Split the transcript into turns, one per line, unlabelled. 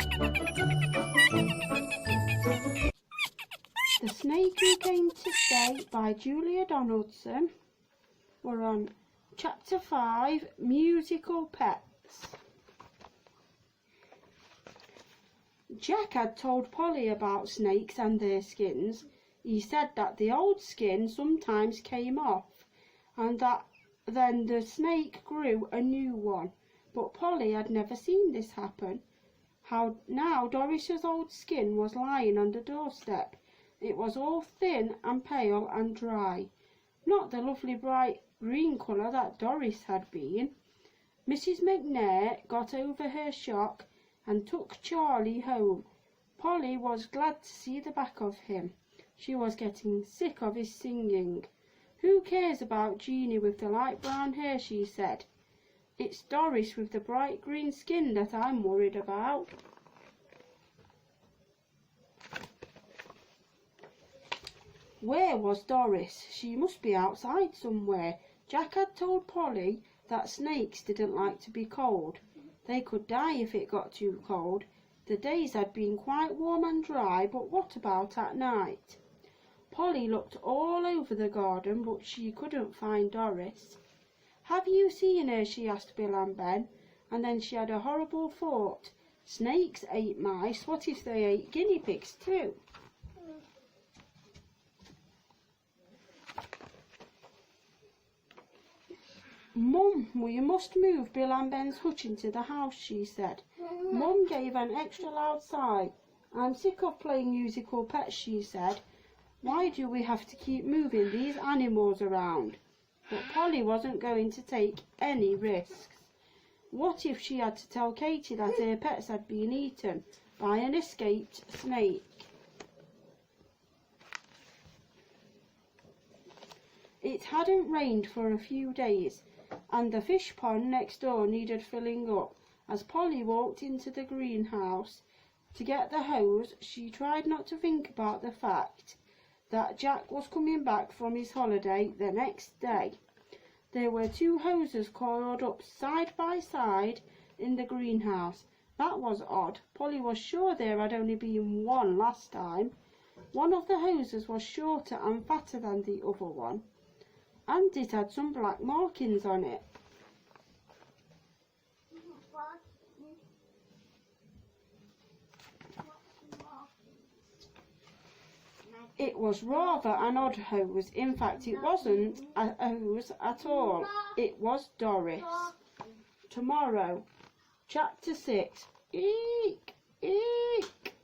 The Snake Who Came to Stay by Julia Donaldson. We're on Chapter 5, Musical Pets. Jack had told Polly about snakes and their skins. He said that the old skin sometimes came off, and that then the snake grew a new one. But Polly had never seen this happen. How now Doris's old skin was lying on the doorstep. It was all thin and pale and dry, not the lovely bright green colour that Doris had been. Mrs. McNair got over her shock and took Charlie home. Polly was glad to see the back of him. She was getting sick of his singing. "Who cares about Jeanie with the light brown hair?" she said. "It's Doris with the bright green skin that I'm worried about." Where was Doris? She must be outside somewhere. Jack had told Polly that snakes didn't like to be cold. They could die if it got too cold. The days had been quite warm and dry, but what about at night? Polly looked all over the garden, but she couldn't find Doris. "Have you seen her?" she asked Bill and Ben, and then she had a horrible thought. Snakes ate mice. What if they ate guinea pigs too? "Mum, we must move Bill and Ben's hutch into the house," she said. Mum gave an extra loud sigh. "I'm sick of playing musical pets," she said. "Why do we have to keep moving these animals around?" But Polly wasn't going to take any risks. What if she had to tell Katie that her pets had been eaten by an escaped snake? It hadn't rained for a few days, and the fish pond next door needed filling up. As Polly walked into the greenhouse to get the hose, she tried not to think about the fact that Jack was coming back from his holiday the next day. There were two hoses coiled up side by side in the greenhouse. That was odd. Polly was sure there had only been one last time. One of the hoses was shorter and fatter than the other one, and it had some black markings on it. It was rather an odd hose. In fact, it wasn't a hose at all. It was Doris. Tomorrow, Chapter 6. Eek! Eek!